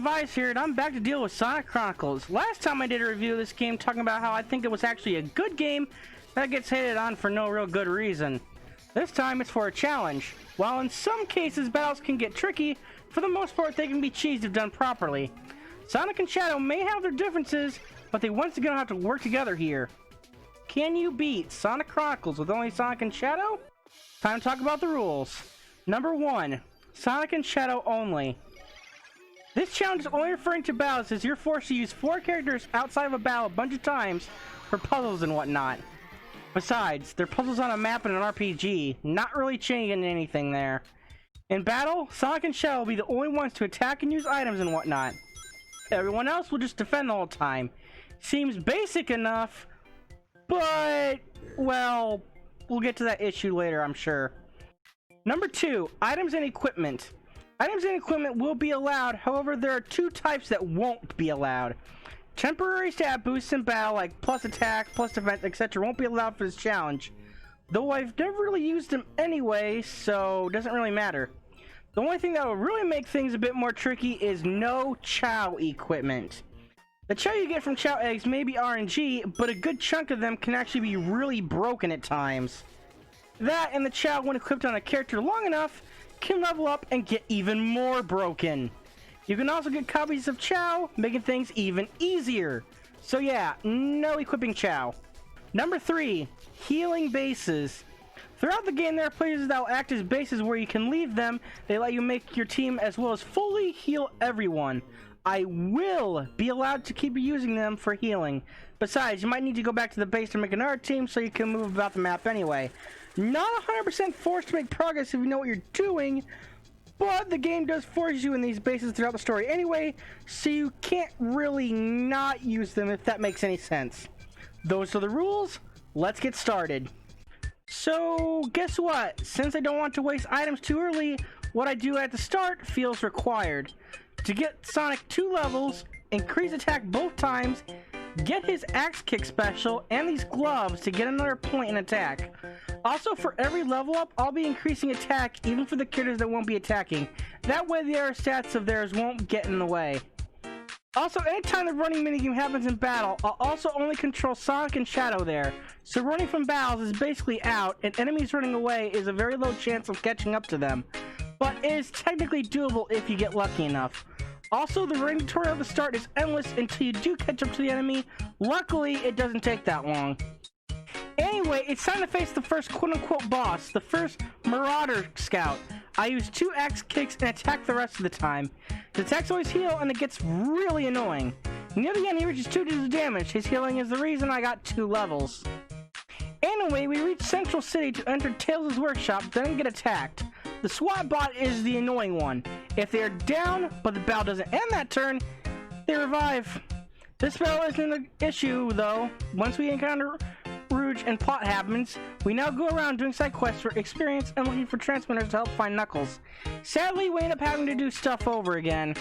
Vice here, and I'm back to deal with Sonic Chronicles. Last time I did a review of this game talking about how I think it was actually a good game that gets hated on for no real good reason. This time it's for a challenge. While in some cases battles can get tricky, for the most part they can be cheesed if done properly. Sonic and Shadow may have their differences, but they once again have to work together here. Can you beat Sonic Chronicles with only Sonic and Shadow? Time to talk about the rules. Number 1. Sonic and Shadow only. This challenge is only referring to battles as you're forced to use 4 characters outside of a battle a bunch of times for puzzles and whatnot. Besides, they're puzzles on a map in an RPG, not really changing anything there. In battle, Sonic and Shadow will be the only ones to attack and use items and whatnot. Everyone else will just defend the whole time. Seems basic enough, but, well, we'll get to that issue later, I'm sure. Number 2, items and equipment. Items and equipment will be allowed, however there are 2 types that won't be allowed. Temporary stat boosts in battle like plus attack, plus defense, etc. won't be allowed for this challenge. Though I've never really used them anyway, so it doesn't really matter. The only thing that will really make things a bit more tricky is no Chow equipment. The Chow you get from Chow eggs may be RNG, but a good chunk of them can actually be really broken at times. That and the Chow, when equipped on a character long enough, can level up and get even more broken. You can also get copies of Chow, making things even easier. So yeah, no equipping Chow. Number 3, healing bases. Throughout the game there are places that will act as bases where you can leave them. They let you make your team as well as fully heal everyone. I will be allowed to keep using them for healing. Besides, you might need to go back to the base to make another team so you can move about the map anyway. Not 100% forced to make progress if you know what you're doing, but the game does force you in these bases throughout the story anyway, so you can't really not use them if that makes any sense. Those are the rules. Let's get started. So, guess what? Since I don't want to waste items too early, what I do at the start feels required. To get Sonic 2 levels, increase attack both times, get his axe kick special, and these gloves to get another point in attack. Also, for every level up, I'll be increasing attack even for the characters that won't be attacking. That way the other stats of theirs won't get in the way. Also, anytime the running minigame happens in battle, I'll also only control Sonic and Shadow there. So running from battles is basically out, and enemies running away is a very low chance of catching up to them. But it is technically doable if you get lucky enough. Also, the running tutorial at the start is endless until you do catch up to the enemy. Luckily, it doesn't take that long. Anyway, it's time to face the first quote-unquote boss, the first Marauder Scout. I use 2 axe kicks and attack the rest of the time. His attacks always heal, and it gets really annoying. Near the end, he reaches 2 digits of damage. His healing is the reason I got 2 levels. Anyway, we reach Central City to enter Tails' workshop, then get attacked. The SWAT bot is the annoying one. If they are down, but the battle doesn't end that turn, they revive. This battle isn't an issue, though. Once we encounter Rouge and plot happens, we now go around doing side quests for experience and looking for transmitters to help find Knuckles. Sadly, we end up having to do stuff over again.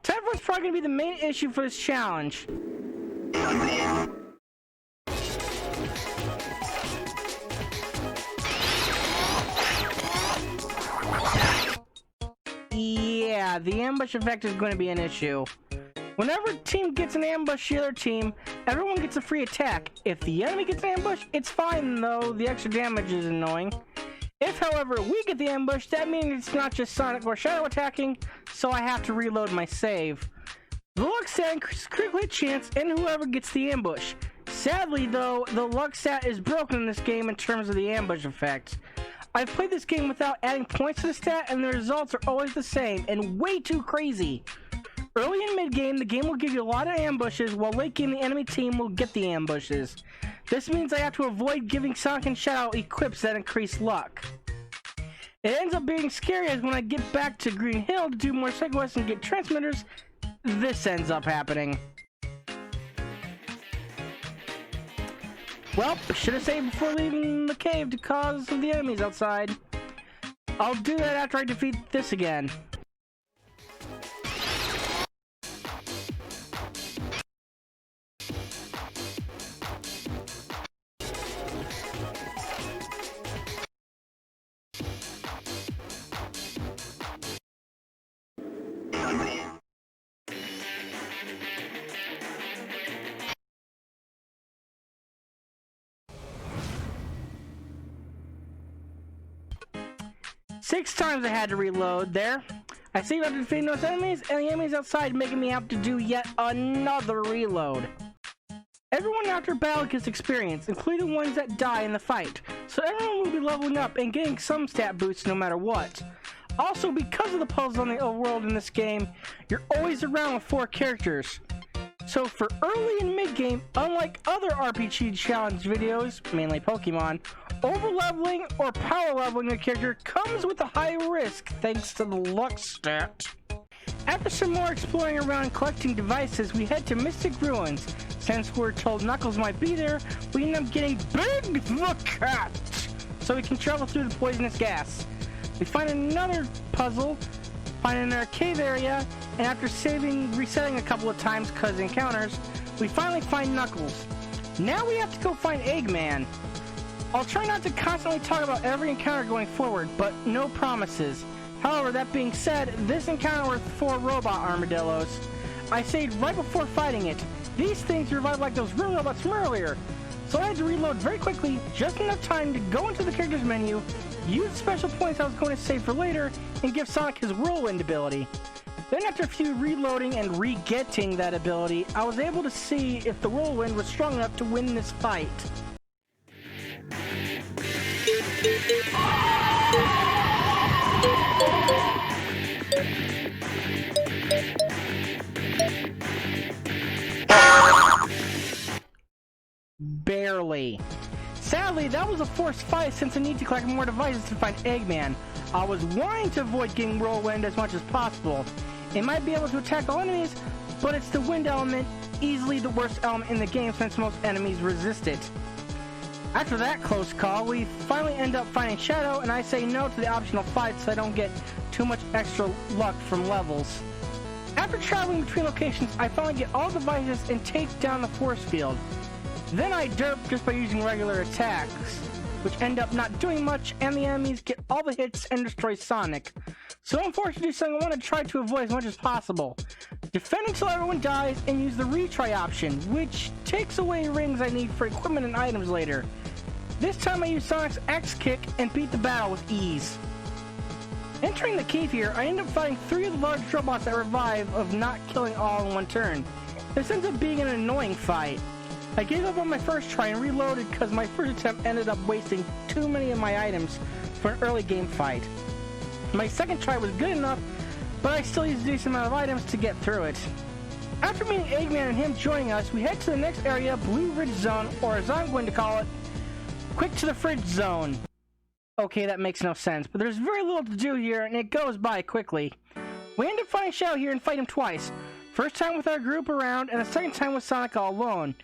Temper is probably going to be the main issue for this challenge. Yeah, the ambush effect is going to be an issue. Whenever a team gets an ambush the other team, everyone gets a free attack. If the enemy gets an ambush, it's fine though, the extra damage is annoying. If, however, we get the ambush, that means it's not just Sonic or Shadow attacking, so I have to reload my save. The luck stat increases critical hit chance and whoever gets the ambush. Sadly though, the luck stat is broken in this game in terms of the ambush effect. I've played this game without adding points to the stat and the results are always the same and way too crazy. Early and mid-game, the game will give you a lot of ambushes, while late-game, the enemy team will get the ambushes. This means I have to avoid giving Sonic and Shadow equips that increase luck. It ends up being scary as when I get back to Green Hill to do more side quests and get transmitters, this ends up happening. Well, should have saved before leaving the cave because of the enemies outside. I'll do that after I defeat this again. Six times I had to reload there. I saved after defeating those enemies, and the enemies outside making me have to do yet another reload. Everyone after battle gets experience, including the ones that die in the fight, so everyone will be leveling up and getting some stat boosts no matter what. Also, because of the puzzles on the world in this game, you're always around with 4 characters. So for early and mid-game, unlike other RPG challenge videos, mainly Pokemon, over-leveling or power-leveling a character comes with a high risk thanks to the luck stat. After some more exploring around and collecting devices, we head to Mystic Ruins. Since we're told Knuckles might be there, we end up getting Big the Cat, so we can travel through the poisonous gas. We find another puzzle, find another cave area, and after resetting a couple of times because encounters, we finally find Knuckles. Now we have to go find Eggman. I'll try not to constantly talk about every encounter going forward, but no promises. However, that being said, this encounter with 4 robot armadillos. I saved right before fighting it. These things revive like those real robots from earlier. So I had to reload very quickly, just enough time to go into the character's menu, use special points I was going to save for later, and give Sonic his whirlwind ability. Then after a few reloading and re-getting that ability, I was able to see if the whirlwind was strong enough to win this fight. Barely. Sadly, that was a forced fight since I need to collect more devices to find Eggman. I was wanting to avoid getting Whirlwind as much as possible. It might be able to attack all enemies, but it's the wind element, easily the worst element in the game since most enemies resist it. After that close call, we finally end up finding Shadow, and I say no to the optional fight so I don't get too much extra luck from levels. After traveling between locations, I finally get all devices and take down the force field. Then I derp just by using regular attacks, which end up not doing much, and the enemies get all the hits and destroy Sonic. So I'm forced to do something I want to try to avoid as much as possible. Defend until everyone dies and use the retry option, which takes away rings I need for equipment and items later. This time I use Sonic's X kick and beat the battle with ease. Entering the cave here, I end up fighting 3 of the large robots that revive of not killing all in one turn. This ends up being an annoying fight. I gave up on my first try and reloaded because my first attempt ended up wasting too many of my items for an early game fight. My second try was good enough, but I still used a decent amount of items to get through it. After meeting Eggman and him joining us, we head to the next area, Blue Ridge Zone, or as I'm going to call it, Quick to the Fridge Zone. Okay, that makes no sense, but there's very little to do here and it goes by quickly. We end up finding Shadow here and fight him twice. First time with our group around, and the second time with Sonic all alone.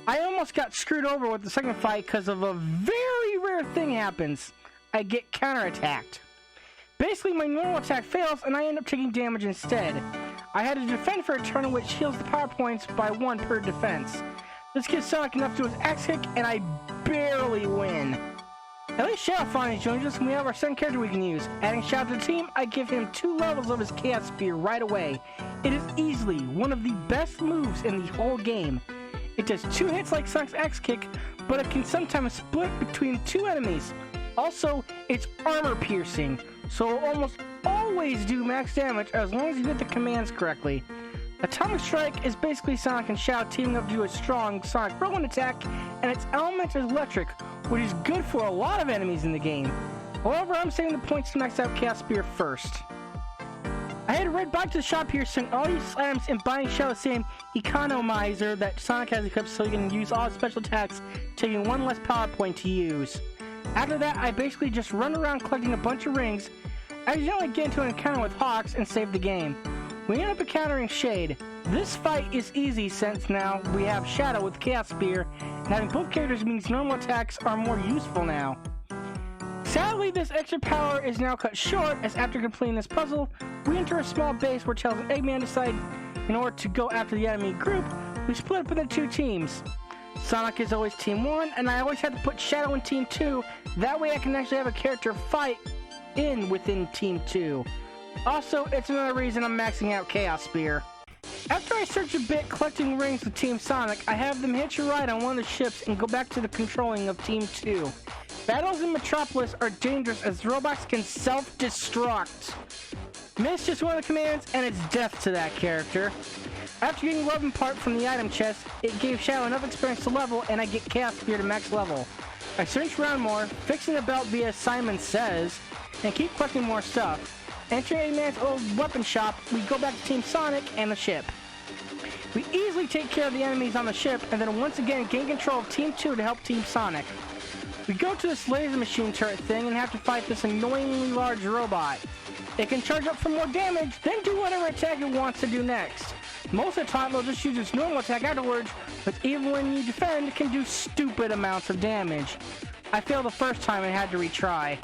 I almost got screwed over with the second fight because of a very rare thing happens. I get counterattacked. Basically, my normal attack fails and I end up taking damage instead. I had to defend for a turn which heals the power points by 1 per defense. This gives Sonic enough to do his X kick and I barely win. At least Shadow finally joins us and we have our second character we can use. Adding Shadow to the team, I give him 2 levels of his Chaos Spear right away. It is easily one of the best moves in the whole game. It does 2 hits like Sonic's X kick, but it can sometimes split between 2 enemies. Also, it's armor piercing, so it'll almost always do max damage as long as you hit the commands correctly. Atomic Strike is basically Sonic and Shadow teaming up to do a strong Sonic whirlwind attack, and its element is electric, which is good for a lot of enemies in the game. However, I'm saving the points to max out Chaos Spear first. I head right back to the shop here, selling all these items and buying Shadow the same economizer that Sonic has equipped so you can use all his special attacks, taking 1 less power point to use. After that, I basically just run around collecting a bunch of rings. I generally get into an encounter with Hawks and save the game. We end up encountering Shade. This fight is easy since now we have Shadow with Chaos Spear and having both characters means normal attacks are more useful now. Sadly, this extra power is now cut short, as after completing this puzzle, we enter a small base where Tails and Eggman decide in order to go after the enemy group, we split up into two teams. Sonic is always Team 1, and I always have to put Shadow in Team 2, that way I can actually have a character fight within Team 2. Also, it's another reason I'm maxing out Chaos Spear. After I search a bit collecting rings with Team Sonic, I have them hitch a ride on one of the ships and go back to the controlling of Team 2. Battles in Metropolis are dangerous as robots can self-destruct. Miss just one of the commands and it's death to that character. After getting Love and Part from the item chest, it gave Shadow enough experience to level and I get Chaos Spear to max level. I search around more, fixing the belt via Simon Says, and keep collecting more stuff. Entering Eggman's old weapon shop, we go back to Team Sonic and the ship. We easily take care of the enemies on the ship and then once again gain control of Team 2 to help Team Sonic. We go to this laser machine turret thing and have to fight this annoyingly large robot. It can charge up for more damage, then do whatever attack it wants to do next. Most of the time it'll just use its normal attack afterwards, but even when you defend, it can do stupid amounts of damage. I failed the first time and had to retry.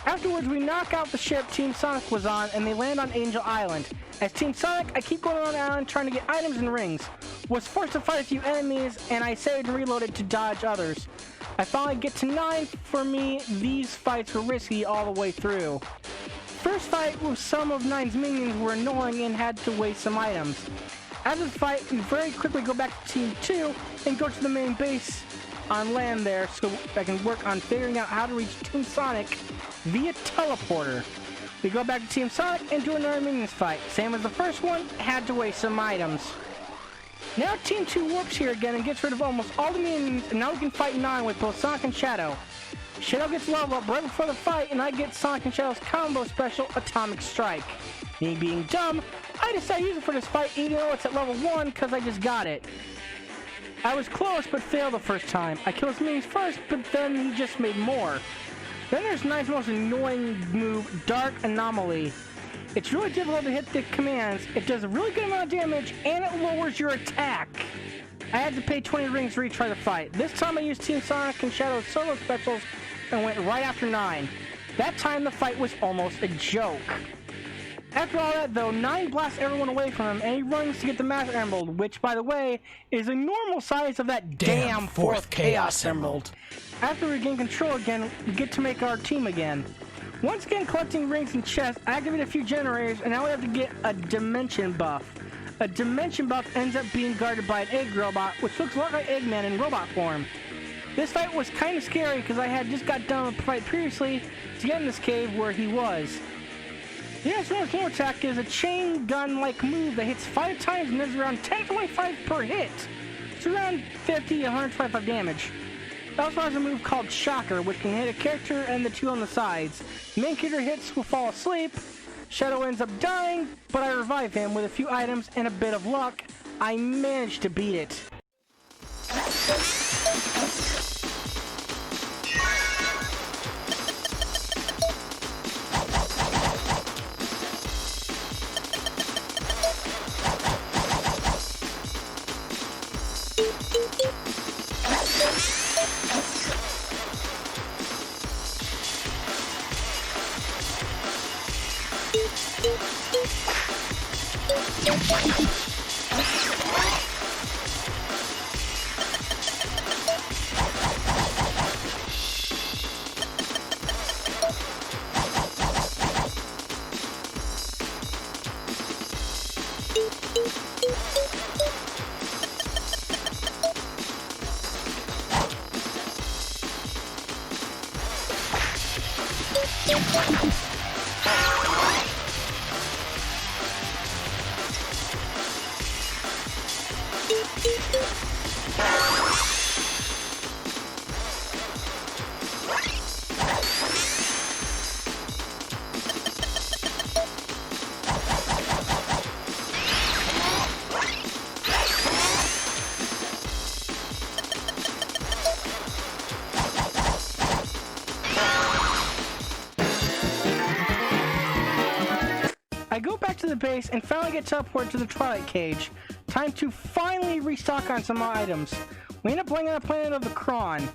Afterwards, we knock out the ship Team Sonic was on and they land on Angel Island. As Team Sonic, I keep going around the island trying to get items and rings. Was forced to fight a few enemies and I saved and reloaded to dodge others. I finally get to 9. For me, these fights were risky all the way through. First fight with some of 9's minions were annoying and had to waste some items. After the fight, we very quickly go back to Team 2 and go to the main base on land there so I can work on figuring out how to reach Team Sonic via teleporter. We go back to Team Sonic and do another minions fight. Same as the first one, had to waste some items. Now Team 2 warps here again and gets rid of almost all the minions, and now we can fight 9 with both Sonic and Shadow. Shadow gets leveled up right before the fight, and I get Sonic and Shadow's combo special, Atomic Strike. Me being dumb, I decided to use it for this fight even though it's at level 1 because I just got it. I was close but failed the first time. I killed his minions first, but then he just made more. Then there's 9's most annoying move, Dark Anomaly. It's really difficult to hit the commands, it does a really good amount of damage, and it lowers your attack. I had to pay 20 rings to retry the fight. This time I used Team Sonic and Shadow's solo specials and went right after 9. That time the fight was almost a joke. After all that though, 9 blasts everyone away from him and he runs to get the Master Emerald, which by the way, is a normal size of that damn 4th Chaos Emerald. After we gain control again, we get to make our team again. Once again collecting rings and chests, I activate a few generators and now we have to get a dimension buff. A dimension buff ends up being guarded by an egg robot, which looks a lot like Eggman in robot form. This fight was kind of scary because I had just got done with the fight previously to get in this cave where he was. The next one's more attack is a chain gun-like move that hits 5 times and does around 10.5 per hit. It's around 50 to 125 damage. It also has a move called Shocker, which can hit a character and the 2 on the sides. The main character hits will fall asleep. Shadow ends up dying, but I revive him with a few items and a bit of luck. I managed to beat it. I go back to the base and finally get teleported to the Twilight Cage. Time to finally restock on some items. We end up playing on the planet of the Chron.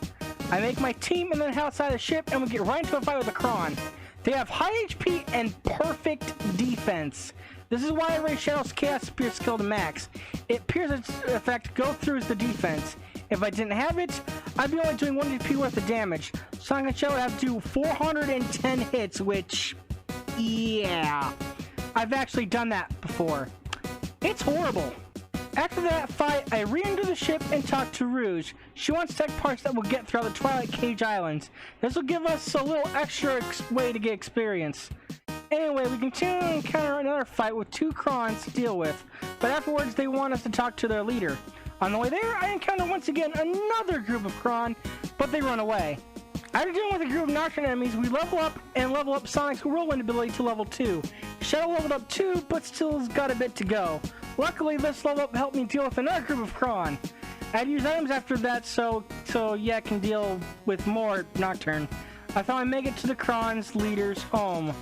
I make my team and then head outside the ship, and we get right into a fight with the Chron. They have high HP and perfect defense. This is why I raise Shadow's Chaos Spear skill to max. It Pierce effect go through the defense. If I didn't have it, I'd be only doing 1 HP worth of damage. Sonic and Shadow have to do 410 hits, which, yeah, I've actually done that before. It's horrible. After that fight, I re-enter the ship and talk to Rouge. She wants tech parts that will get throughout the Twilight Cage Islands. This will give us a little extra way to get experience. Anyway, we continue to encounter another fight with 2 Crons to deal with, but afterwards they want us to talk to their leader. On the way there, I encounter once again another group of Chron, but they run away. After dealing with a group of Nocturne enemies, we level up Sonic's Whirlwind ability to level 2. Shadow leveled up 2, but still has got a bit to go. Luckily, this level up helped me deal with another group of Chron. I'd use items after that, so yeah, I can deal with more Nocturne. I finally make it to the Chron's leader's home.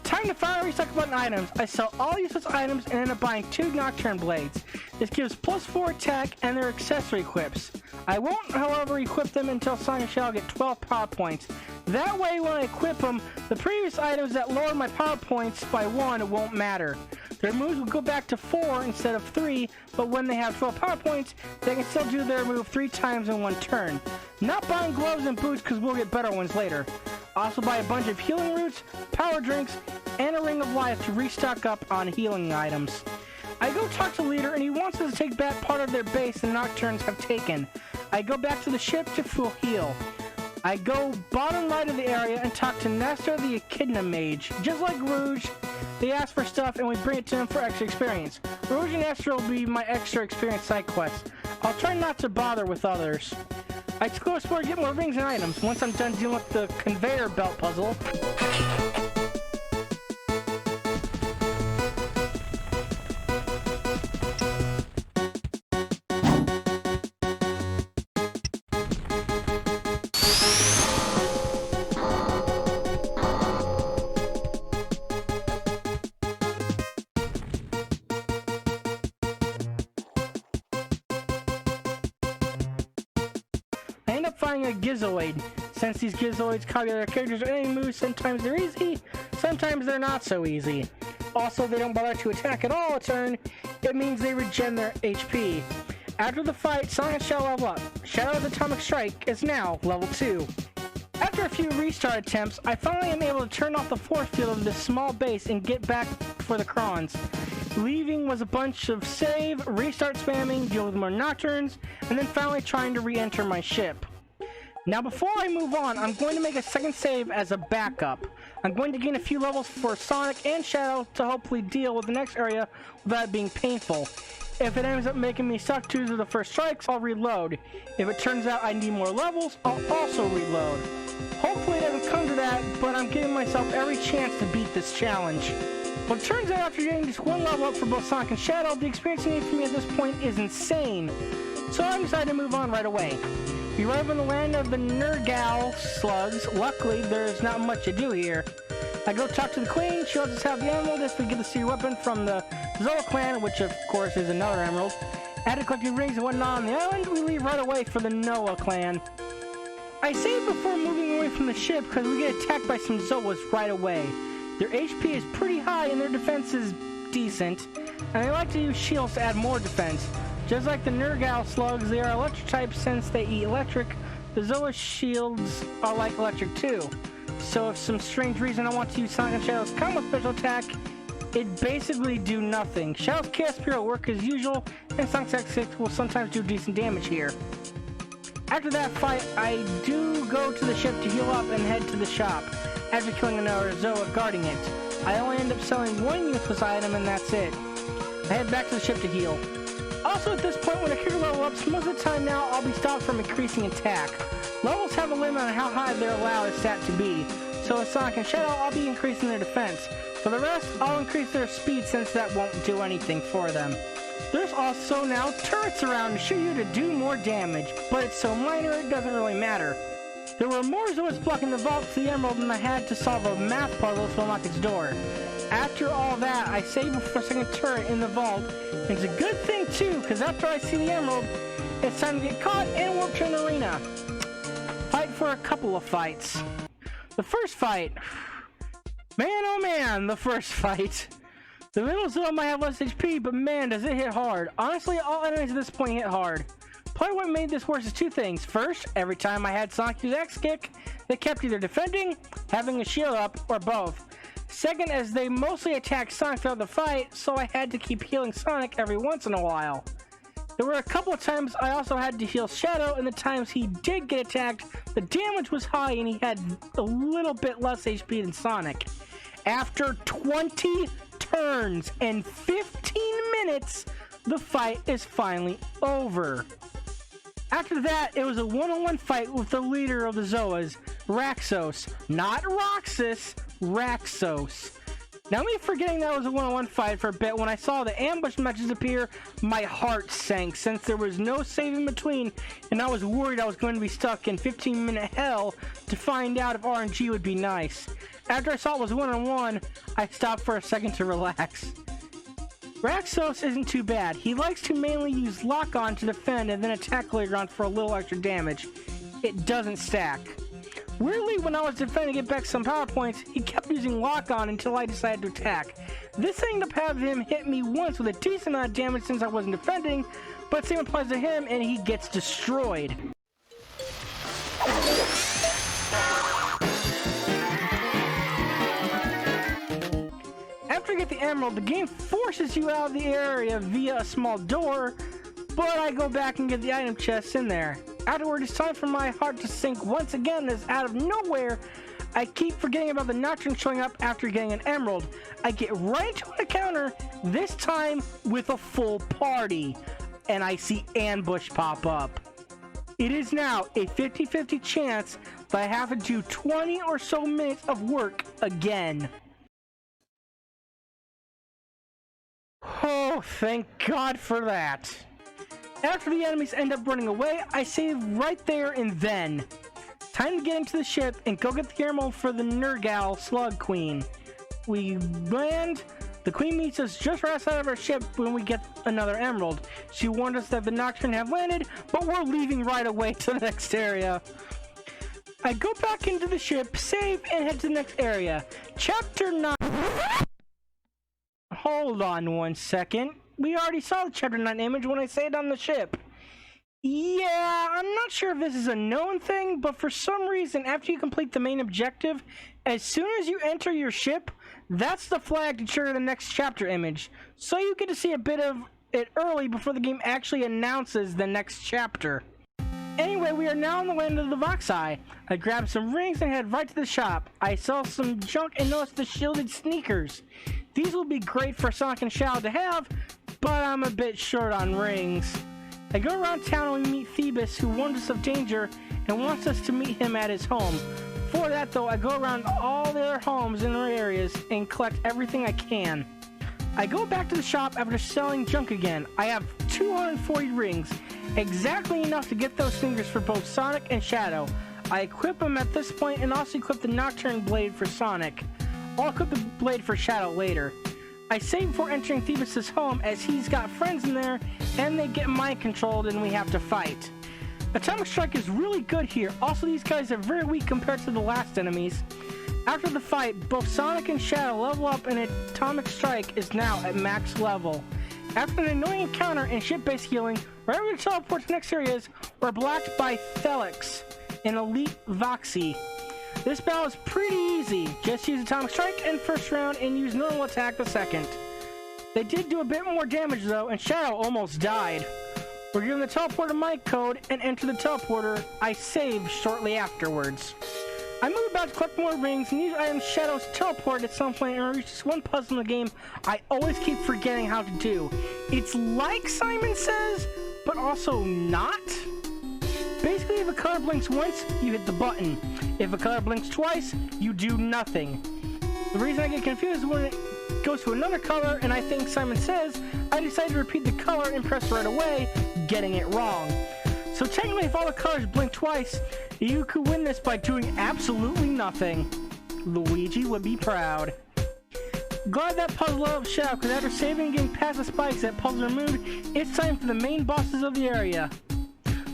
Time to finally restock button items. I sell all useless items and end up buying 2 Nocturne blades. This gives +4 attack and their accessory equips. I won't, however, equip them until Sonic and Shadow get 12 power points. That way, when I equip them, the previous items that lower my power points by 1 won't matter. Their moves will go back to 4 instead of 3, but when they have 12 power points, they can still do their move 3 times in 1 turn. Not buying gloves and boots because we'll get better ones later. Also buy a bunch of healing roots, power drinks, and a ring of life to restock up on healing items. I go talk to the leader and he wants us to take back part of their base the Nocturnes have taken. I go back to the ship to full heal. I go bottom right of the area and talk to Nestor the Echidna Mage. Just like Rouge, they ask for stuff and we bring it to them for extra experience. Rouge and Nestor will be my extra experience side quests. I'll try not to bother with others. I go explore to get more rings and items once I'm done dealing with the conveyor belt puzzle. I end up finding a Gizoid. Since these Gizoids copy their characters or any moves, sometimes they're easy, sometimes they're not so easy. Also, they don't bother to attack at all a turn. It means they regen their HP. After the fight, Sonic and Shadow level up. Shadow's Atomic Strike is now level 2. After a few restart attempts, I finally am able to turn off the force field of this small base and get back for the Crons. Leaving was a bunch of save, restart spamming, deal with more Nocturnes, and then finally trying to re-enter my ship. Now before I move on, I'm going to make a second save as a backup. I'm going to gain a few levels for Sonic and Shadow to hopefully deal with the next area without it being painful. If it ends up making me suck 2s of the first strikes, I'll reload. If it turns out I need more levels, I'll also reload. Hopefully it doesn't come to that, but I'm giving myself every chance to beat this challenge. Well, it turns out after getting just 1 level up for both Sonic and Shadow, the experience needed for me at this point is insane. So I decided to move on right away. We arrive on the land of the Nergal slugs. Luckily, there's not much to do here. I go talk to the queen. She lets us have the emerald if we get the secret weapon from the Zoa clan, which of course is another emerald. After collecting rings and whatnot on the island, we leave right away for the Noah clan. I saved before moving away from the ship because we get attacked by some Zoas right away. Their HP is pretty high and their defense is decent, and they like to use shields to add more defense. Just like the Nergal slugs, they are electric types since they eat electric. The Zoa shields are like electric too. So if some strange reason I want to use Sonic and Shadow's combo special attack, it basically do nothing. Shadow's Chaos Spear will work as usual, and Sonic's X6 will sometimes do decent damage here. After that fight, I do go to the ship to heal up and head to the shop. After killing another Zoa guarding it, I only end up selling 1 useless item and that's it. I head back to the ship to heal. Also at this point, when a character level ups, most of the time now I'll be stopped from increasing attack. Levels have a limit on how high they're allowed a stat to be, so with Sonic and Shadow I'll be increasing their defense. For the rest, I'll increase their speed since that won't do anything for them. There's also now turrets around to shoot you to do more damage, but it's so minor it doesn't really matter. There were more Zoas blocking the vault to the emerald and I had to solve a math puzzle to unlock its door. After all that, I saved for a second turret in the vault, and it's a good thing too, because after I see the emerald, It's time to get caught and warp to an arena. Fight for a couple of fights. The first fight. Man, oh man, the first fight. The middle zone might have less HP, but man, does it hit hard. Honestly, all enemies at this point hit hard. Probably what made this worse is two things. First, every time I had Sonic use X-Kick, they kept either defending, having a shield up, or both. Second, as they mostly attacked Sonic throughout the fight, so I had to keep healing Sonic every once in a while. There were a couple of times I also had to heal Shadow, and the times he did get attacked, the damage was high and he had a little bit less HP than Sonic. After 20 turns and 15 minutes, the fight is finally over. After that, it was a one-on-one fight with the leader of the Zoas, Raxos. Not Roxas, Raxos. Now me forgetting that was a one-on-one fight for a bit, when I saw the ambush matches appear, my heart sank since there was no save in between, and I was worried I was going to be stuck in 15-minute hell to find out if RNG would be nice. After I saw it was one-on-one, I stopped for a second to relax. Raxos isn't too bad. He likes to mainly use lock-on to defend and then attack later on for a little extra damage. It doesn't stack. Weirdly, when I was defending it back some power points, he kept using lock-on until I decided to attack. This ended up having him hit me once with a decent amount of damage since I wasn't defending, but same applies to him and he gets destroyed. After you get the emerald, the game forces you out of the area via a small door, but I go back and get the item chests in there. Afterward, it's time for my heart to sink once again, as out of nowhere, I keep forgetting about the Nocturne showing up after getting an emerald. I get right into an encounter, this time with a full party, and I see ambush pop up. It is now a 50-50 chance that I have to do 20 or so minutes of work again. Oh, thank God for that. After the enemies end up running away, I save right there and then. Time to get into the ship and go get the emerald for the Nergal Slug Queen. We land. The Queen meets us just right outside of our ship when we get another emerald. She warned us that the Nocturne have landed, but we're leaving right away to the next area. I go back into the ship, save, and head to the next area. Chapter 9. Hold on one second. We already saw the Chapter 9 image when I saved on the ship. Yeah, I'm not sure if this is a known thing, but for some reason, after you complete the main objective, as soon as you enter your ship, that's the flag to trigger the next chapter image. So you get to see a bit of it early before the game actually announces the next chapter. Anyway, we are now on the land of the Voxai. I grabbed some rings and head right to the shop. I saw some junk and noticed the shielded sneakers. These will be great for Sonic and Shadow to have, but I'm a bit short on rings. I go around town and we meet Phoebus, who warns us of danger and wants us to meet him at his home. For that though, I go around all their homes in their areas and collect everything I can. I go back to the shop after selling junk again. I have 240 rings, exactly enough to get those fingers for both Sonic and Shadow. I equip them at this point and also equip the Nocturne blade for Sonic. I'll equip the blade for Shadow later. I save before entering Phoebus' home as he's got friends in there and they get mind controlled and we have to fight. Atomic Strike is really good here. Also, these guys are very weak compared to the last enemies. After the fight, both Sonic and Shadow level up and Atomic Strike is now at max level. After an annoying encounter and ship-based healing, we're able to teleport to the next areas, we're blocked by Thelix, an elite Voxy. This battle is pretty easy. Just use Atomic Strike in first round and use normal attack the second. They did do a bit more damage though, and Shadow almost died. We're given the teleporter mic code and enter the teleporter. I save shortly afterwards. I move about to collect more rings and use items Shadow's teleport at some point and reach this one puzzle in the game I always keep forgetting how to do. It's like Simon Says, but also not. Basically, if a color blinks once, you hit the button. If a color blinks twice, you do nothing. The reason I get confused is when it goes to another color and I think Simon Says, I decide to repeat the color and press right away, getting it wrong. So technically, if all the colors blink twice, you could win this by doing absolutely nothing. Luigi would be proud. Glad that puzzle up Shadow, because after saving and getting past the spikes that puzzle removed, it's time for the main bosses of the area.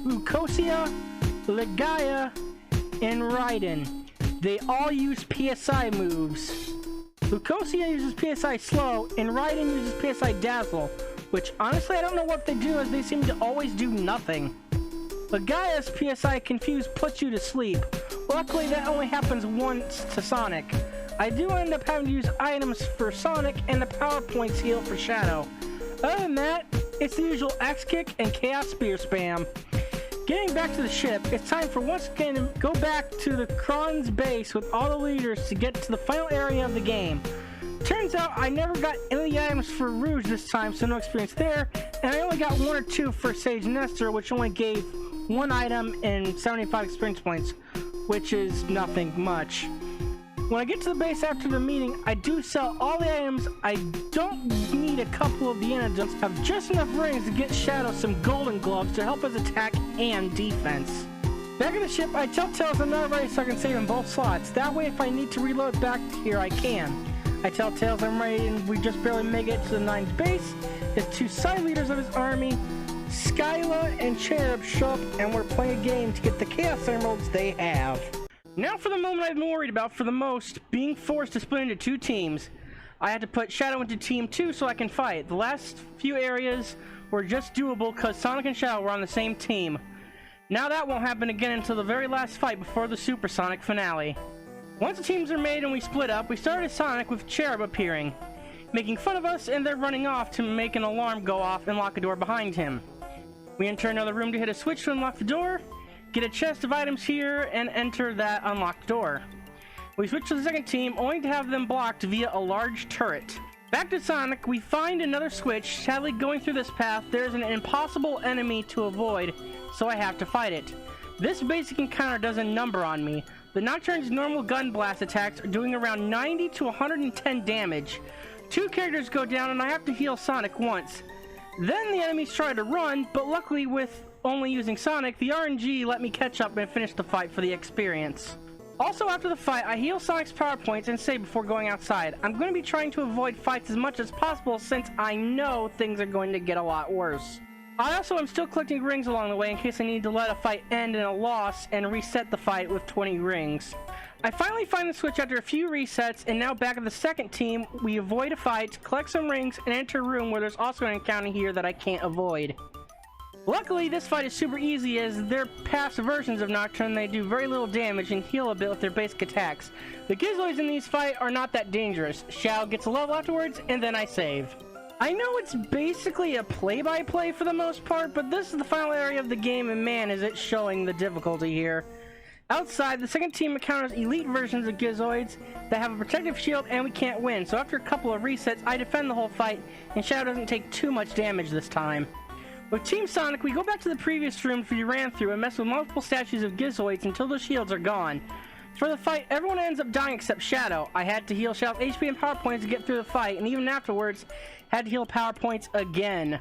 Lucasia, Legaia, and Raiden. They all use PSI moves. Lucasia uses PSI Slow, and Raiden uses PSI Dazzle, which honestly I don't know what they do, as they seem to always do nothing. Legaia's PSI Confuse puts you to sleep. Luckily that only happens once to Sonic. I do end up having to use items for Sonic, and the power points heal for Shadow. Other than that, it's the usual X Kick and Chaos Spear spam. Getting back to the ship, it's time for once again to go back to the Kron's base with all the leaders to get to the final area of the game. Turns out I never got any of the items for Rouge this time, so no experience there, and I only got 1 or 2 for Sage Nestor, which only gave 1 item and 75 experience points, which is nothing much. When I get to the base after the meeting, I do sell all the items. I don't need a couple of the antidotes. I have just enough rings to get Shadow some golden gloves to help us attack and defense. Back in the ship, I tell Tails I'm not ready so I can save in both slots. That way if I need to reload back here, I can. I tell Tails I'm ready and we just barely make it to the 9's base. His 2 side leaders of his army, Skyla and Cherub, show up and we're playing a game to get the Chaos Emeralds they have. Now for the moment I've been worried about for the most, being forced to split into 2 teams. I had to put Shadow into Team 2 so I can fight. The last few areas were just doable because Sonic and Shadow were on the same team. Now that won't happen again until the very last fight before the Supersonic finale. Once the teams are made and we split up, we started Sonic with Cherub appearing, making fun of us, and they're running off to make an alarm go off and lock a door behind him. We enter another room to hit a switch to unlock the door, get a chest of items here, and enter that unlocked door. We switch to the second team, only to have them blocked via a large turret. Back to Sonic, we find another switch. Sadly, going through this path, there's an impossible enemy to avoid, so I have to fight it. This basic encounter does a number on me. The Nocturne's normal gun blast attacks are doing around 90 to 110 damage. 2 characters go down and I have to heal Sonic once. Then the enemies try to run, but luckily with only using Sonic, the RNG let me catch up and finish the fight for the experience. Also after the fight, I heal Sonic's power points and save before going outside. I'm going to be trying to avoid fights as much as possible since I know things are going to get a lot worse. I also am still collecting rings along the way in case I need to let a fight end in a loss and reset the fight with 20 rings. I finally find the switch after a few resets, and now back at the second team, we avoid a fight, collect some rings, and enter a room where there's also an encounter here that I can't avoid. Luckily, this fight is super easy as they're past versions of Nocturne. They do very little damage and heal a bit with their basic attacks. The Gizloids in these fights are not that dangerous. Shao gets a level afterwards, and then I save. I know it's basically a play-by-play for the most part, but this is the final area of the game, and man, is it showing the difficulty here. Outside, the second team encounters elite versions of Gizloids that have a protective shield, and we can't win. So after a couple of resets, I defend the whole fight, and Shadow doesn't take too much damage this time. With Team Sonic, we go back to the previous rooms we ran through and mess with multiple statues of Gizloids until the shields are gone. For the fight, everyone ends up dying except Shadow. I had to heal Shadow's HP and power points to get through the fight, and even afterwards, had to heal power points again.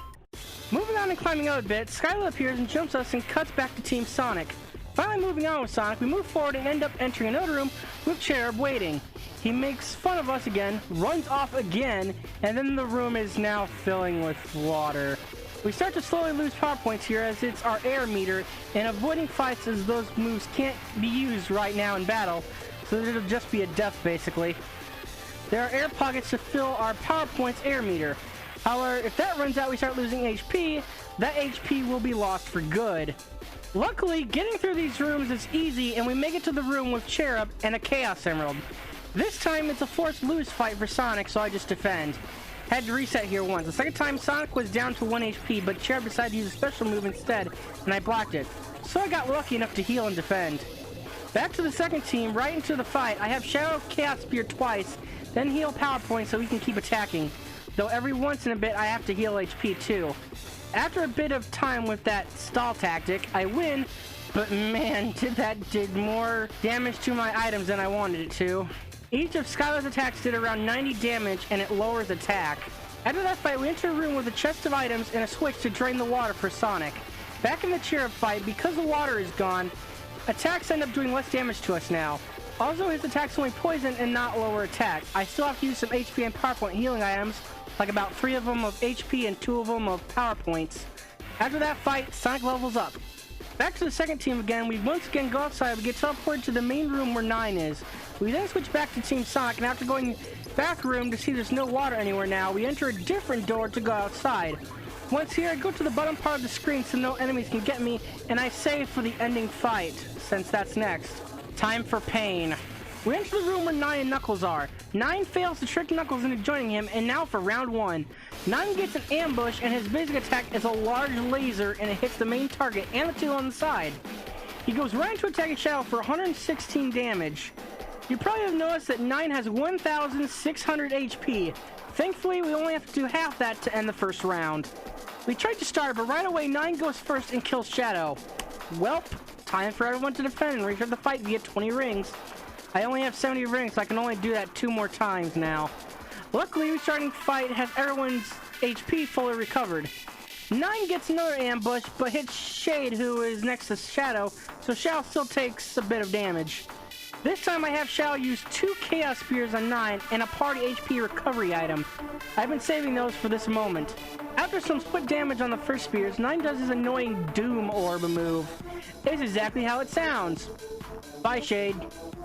Moving on and climbing out a bit, Skyla appears and jumps us and cuts back to Team Sonic. Finally moving on with Sonic, we move forward and end up entering another room with Cherub waiting. He makes fun of us again, runs off again, and then the room is now filling with water. We start to slowly lose power points here as it's our air meter, and avoiding fights as those moves can't be used right now in battle, so it'll just be a death basically. There are air pockets to fill our power points air meter. However, if that runs out we start losing HP, that HP will be lost for good. Luckily, getting through these rooms is easy and we make it to the room with Cherub and a Chaos Emerald. This time it's a forced lose fight for Sonic, so I just defend. Had to reset here once. The second time Sonic was down to 1 HP, but Cherub decided to use a special move instead, and I blocked it. So I got lucky enough to heal and defend. Back to the second team, right into the fight. I have Shadow Chaos Spear twice, then heal power points so we can keep attacking. Though every once in a bit I have to heal HP too. After a bit of time with that stall tactic, I win, but man, did more damage to my items than I wanted it to. Each of Skyla's attacks did around 90 damage, and it lowers attack. After that fight, we enter a room with a chest of items and a switch to drain the water for Sonic. Back in the Cherub fight, because the water is gone, attacks end up doing less damage to us now. Also, his attacks only poison and not lower attack. I still have to use some HP and PowerPoint healing items, like about 3 of them of HP and 2 of them of power points. After that fight, Sonic levels up. Back to the second team again. We once again go outside. We get teleported to the main room where 9 is. We then switch back to Team Sonic, and after going bathroom to see there's no water anywhere now, we enter a different door to go outside. Once here, I go to the bottom part of the screen so no enemies can get me, and I save for the ending fight, since that's next. Time for pain. We enter the room where 9 and Knuckles are. 9 fails to trick Knuckles into joining him, and now for round 1. 9 gets an ambush, and his basic attack is a large laser, and it hits the main target and the 2 on the side. He goes right into attacking Shadow for 116 damage. You probably have noticed that 9 has 1,600 HP. Thankfully, we only have to do half that to end the first round. We tried to start, but right away 9 goes first and kills Shadow. Welp, time for everyone to defend and restart the fight via 20 rings. I only have 70 rings, so I can only do that 2 more times now. Luckily, restarting the fight has everyone's HP fully recovered. 9 gets another ambush, but hits Shade, who is next to Shadow, so Shadow still takes a bit of damage. This time I have Shadow use 2 Chaos Spears on 9 and a party HP recovery item. I've been saving those for this moment. After some split damage on the first spears, 9 does his annoying Doom Orb move. It's exactly how it sounds. Bye, Shade.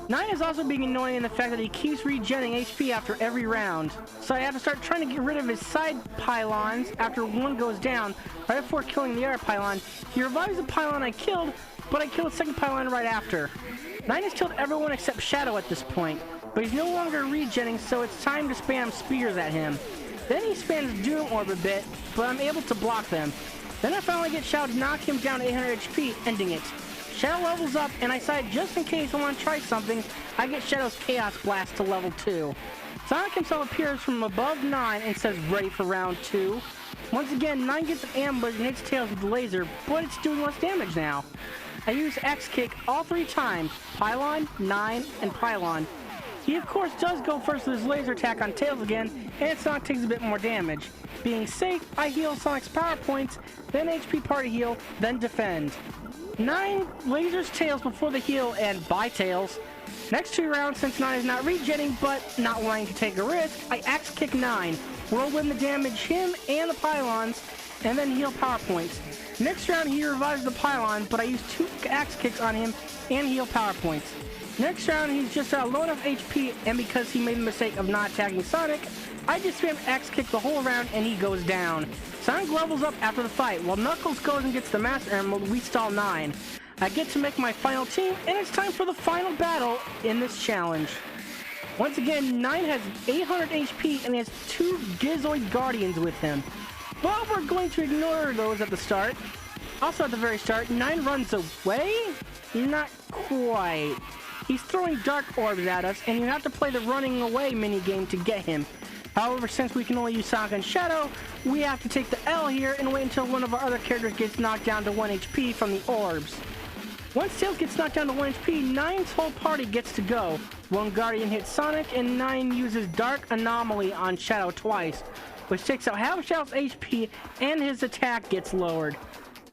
9 is also being annoying in the fact that he keeps regenerating HP after every round. So I have to start trying to get rid of his side pylons after one goes down. Right before killing the other pylon, he revives the pylon I killed, but I killed the second pylon right after. 9 has killed everyone except Shadow at this point, but he's no longer regenning, so it's time to spam spears at him. Then he spams Doom Orb a bit, but I'm able to block them. Then I finally get Shadow to knock him down to 800 HP, ending it. Shadow levels up, and I decide just in case I want to try something, I get Shadow's Chaos Blast to level 2. Sonic himself appears from above 9 and says ready for round 2. Once again, 9 gets an ambush and hits Tails with the laser, but it's doing less damage now. I use X-Kick all 3 times, Pylon, 9, and Pylon. He of course does go first with his laser attack on Tails again, and Sonic takes a bit more damage. Being safe, I heal Sonic's power points, then HP party heal, then defend. 9 lasers Tails before the heal, and bye Tails. Next 2 rounds, since 9 is not regenning but not wanting to take a risk, I Axe Kick 9, whirlwind the damage him and the pylons, and then heal power points. Next round he revives the pylon, but I use 2 Axe Kicks on him and heal power points. Next round he's just low enough HP, and because he made the mistake of not attacking Sonic, I just spam Axe Kick the whole round and he goes down. Sonic levels up after the fight, while Knuckles goes and gets the Master Emerald. We stall 9. I get to make my final team, and it's time for the final battle in this challenge. Once again, 9 has 800 HP and has 2 Gizoid Guardians with him. But we're going to ignore those at the start. Also at the very start, 9 runs away? Not quite. He's throwing Dark Orbs at us, and you have to play the running away minigame to get him. However, since we can only use Sonic and Shadow, we have to take the L here and wait until one of our other characters gets knocked down to 1 HP from the orbs. Once Tails gets knocked down to 1 HP, 9's whole party gets to go. 1 Guardian hits Sonic, and 9 uses Dark Anomaly on Shadow twice, which takes out half of Shadow's HP, and his attack gets lowered.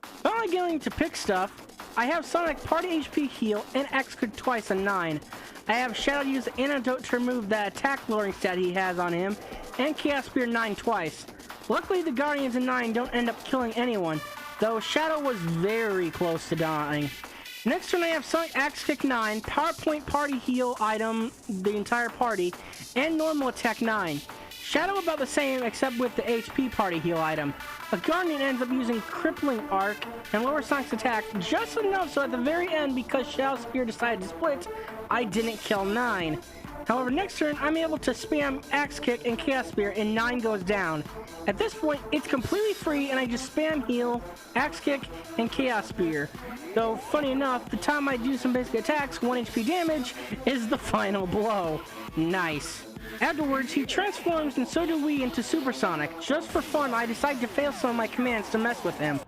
Finally getting to pick stuff, I have Sonic party HP heal and X-Kick twice on 9. I have Shadow use the Antidote to remove that attack lowering stat he has on him, and Chaos Spear 9 twice. Luckily the Guardians in 9 don't end up killing anyone, though Shadow was very close to dying. Next turn I have Sonic Axe Kick 9, PowerPoint Party Heal item, the entire party, and Normal Attack 9. Shadow about the same except with the HP Party Heal item. A Guardian ends up using Crippling Arc and lower Sonic's attack just enough so at the very end, because Shadow's Spear decided to split, I didn't kill 9. However, next turn I'm able to spam Axe Kick and Chaos Spear and 9 goes down. At this point it's completely free and I just spam heal, Axe Kick, and Chaos Spear. Though funny enough, the time I do some basic attacks, 1 HP damage is the final blow. Nice. Afterwards, he transforms, and so do we, into Supersonic. Just for fun, I decide to fail some of my commands to mess with him.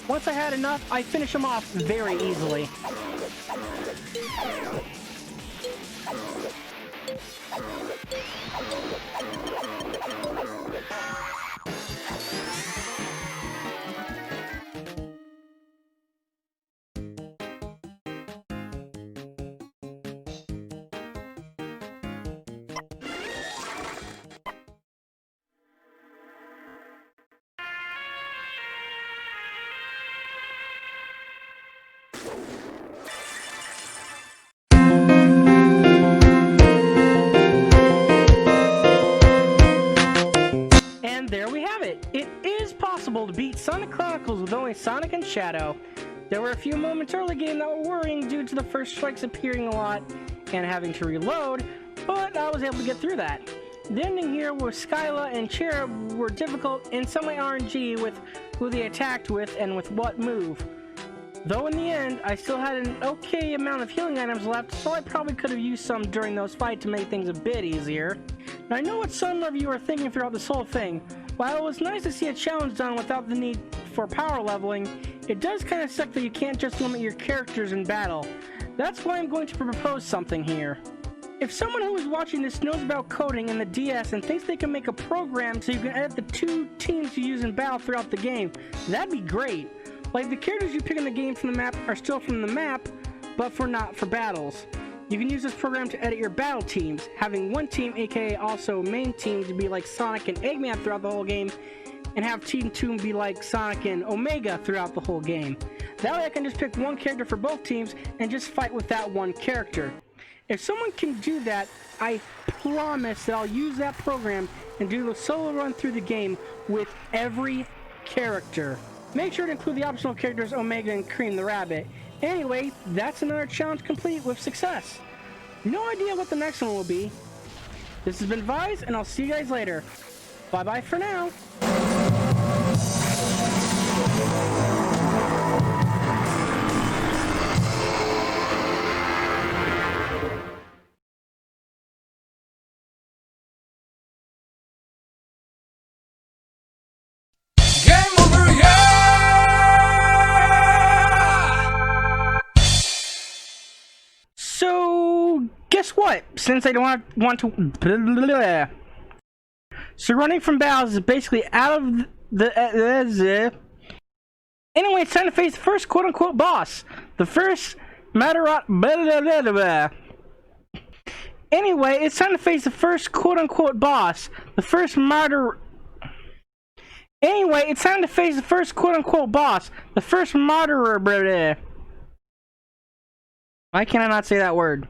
Once I had enough, I finish them off very easily. And there we have it. It is possible to beat Sonic Chronicles with only Sonic and Shadow. There were a few moments early game that were worrying due to the first strikes appearing a lot and having to reload, but I was able to get through that. The ending here with Skyla and Cherub were difficult in some way RNG with who they attacked with and with what move. Though in the end, I still had an okay amount of healing items left, so I probably could have used some during those fights to make things a bit easier. Now I know what some of you are thinking throughout this whole thing. While it was nice to see a challenge done without the need for power leveling, it does kind of suck that you can't just limit your characters in battle. That's why I'm going to propose something here. If someone who is watching this knows about coding in the DS and thinks they can make a program so you can edit the two teams you use in battle throughout the game, that'd be great. Like the characters you pick in the game from the map are still from the map, but not for battles. You can use this program to edit your battle teams, having one team, aka also main team, to be like Sonic and Eggman throughout the whole game, and have Team 2 be like Sonic and Omega throughout the whole game. That way I can just pick one character for both teams and just fight with that one character. If someone can do that, I promise that I'll use that program and do the solo run through the game with every character. Make sure to include the optional characters Omega and Cream the Rabbit. Anyway, that's another challenge complete with success. No idea what the next one will be. This has been Vise, and I'll see you guys later. Bye-bye for now. So, guess what? Since I don't want to... So running from battles is basically out of the... Anyway, it's time to face the first quote-unquote boss. The first Anyway, it's time to face the first quote-unquote boss. The first Anyway, it's time to face the first quote-unquote boss. The first murderer. Why can I not say that word?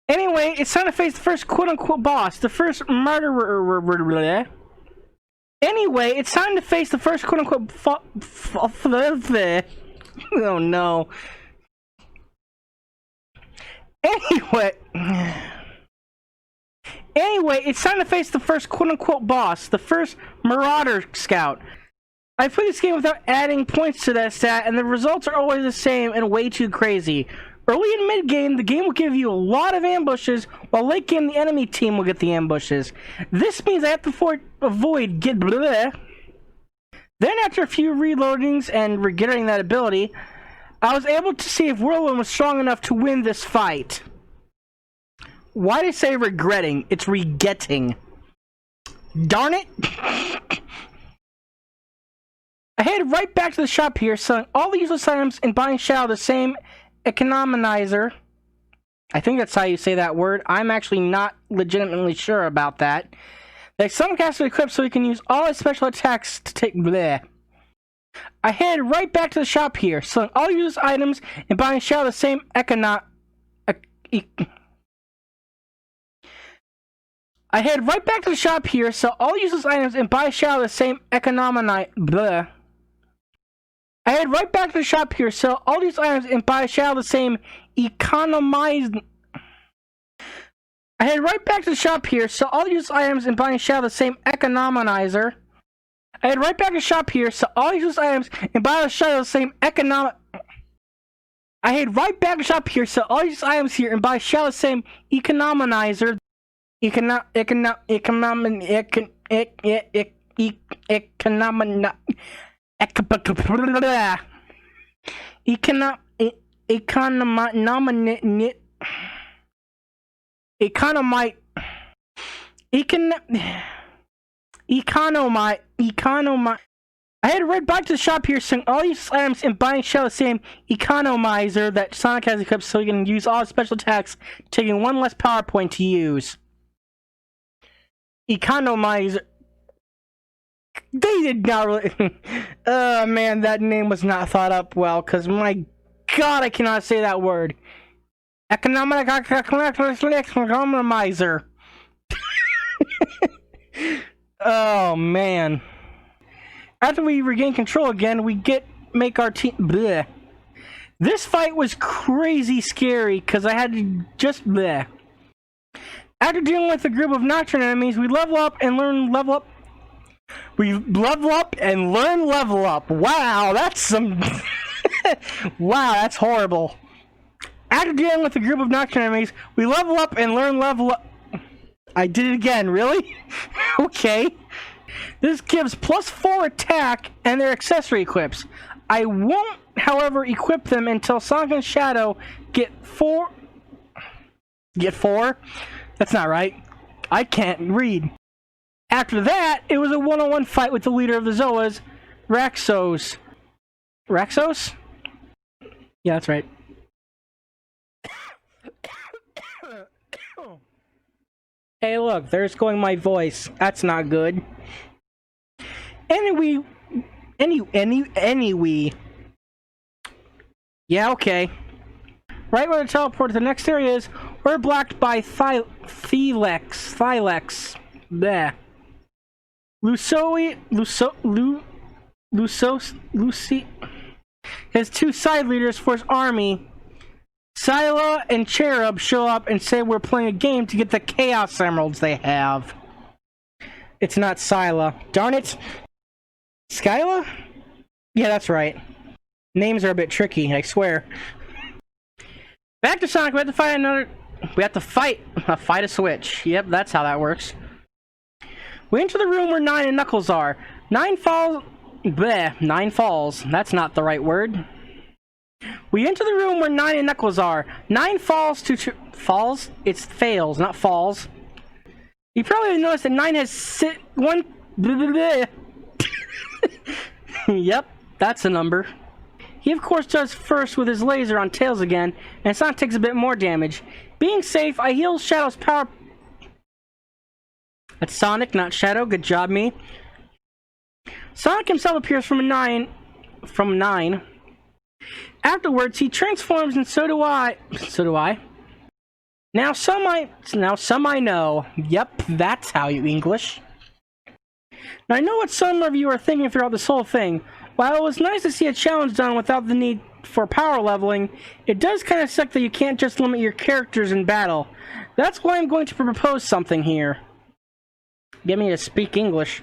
Anyway, it's time to face the first quote-unquote boss. The first murderer. Anyway, it's time to face the first quote-unquote oh no. Anyway, it's time to face the first quote-unquote boss, the first Marauder Scout. I played this game without adding points to that stat, and the results are always the same and way too crazy. Early and mid-game, the game will give you a lot of ambushes, while late-game, the enemy team will get the ambushes. This means I have to avoid get bleh. Then after a few reloadings and regaining that ability, I was able to see if Whirlwind was strong enough to win this fight. Why did I say regretting? It's re-getting. Darn it! I headed right back to the shop here, selling all the useless items and buying Shadow the same economizer. I think that's how you say that word. I'm actually not legitimately sure about that. Like some casts are equipped so you can use all his special attacks to take bleh. I headed right back to the shop here, selling all useless items and buying Shadow the same I head right back to the shop here, sell all useless items, and buy Shadow the same Bleh. I head right back to the shop here, sell all these items, and buy Shadow the same economize. I head right back to the shop here, sell all these items, and buy Shadow the same economizer. I head right back to the shop here, sell all these items, and buy Shadow the same economic. I head right back to the shop here, sell all these items here, and buy Shadow the same economizer. I had to right back to the shop here, selling all these items and buying Shell the same economizer that Sonic has equipped so he can use all his special attacks, taking one less power point to use. Economizer. They did not really. Oh man, that name was not thought up well, because my god, I cannot say that word. Economizer. Oh man. After we regain control again, we make our team. Bleh. This fight was crazy scary because I had to just. Bleh. After dealing with a group of Nocturne enemies, we level up and learn level up. We level up and learn level up. Wow, that's some. Wow, that's horrible. After dealing with a group of Nocturne enemies, we level up and learn level up. I did it again, really? Okay. This gives +4 attack and their accessory equips. I won't, however, equip them until Sonic and Shadow get 4. Get 4? That's not right. I can't read. After that, it was a one-on-one fight with the leader of the Zoas, Raxos. Raxos? Yeah, that's right. Hey, look, there's going my voice. That's not good. Anyway. Yeah, okay. Right where the teleport to the next area is, we're blocked by Thylex. Bleh. Lucy. His two side leaders for his army, Scylla and Cherub, show up and say we're playing a game to get the Chaos Emeralds they have. It's not Scylla. Darn it. Skyla? Yeah, that's right. Names are a bit tricky, I swear. Back to Sonic, we have to fight another... We have to fight a switch. Yep, that's how that works. We enter the room where 9 and Knuckles are. 9 falls... Bleh, 9 falls. That's not the right word. We enter the room where 9 and Knuckles are. 9 falls to... Falls? It's fails, not falls. You probably noticed that 9 has one... Bleh. Yep, that's a number. He of course does first with his laser on Tails again, and Sonic takes a bit more damage. Being safe, I heal Shadow's power... That's Sonic, not Shadow. Good job, me. Sonic himself appears from 9. Afterwards, he transforms, and so do I. Now some I know. Yep, that's how you English. Now, I know what some of you are thinking throughout this whole thing. While it was nice to see a challenge done without the need for power leveling, it does kind of suck that you can't just limit your characters in battle. That's why I'm going to propose something here. Get me to speak English.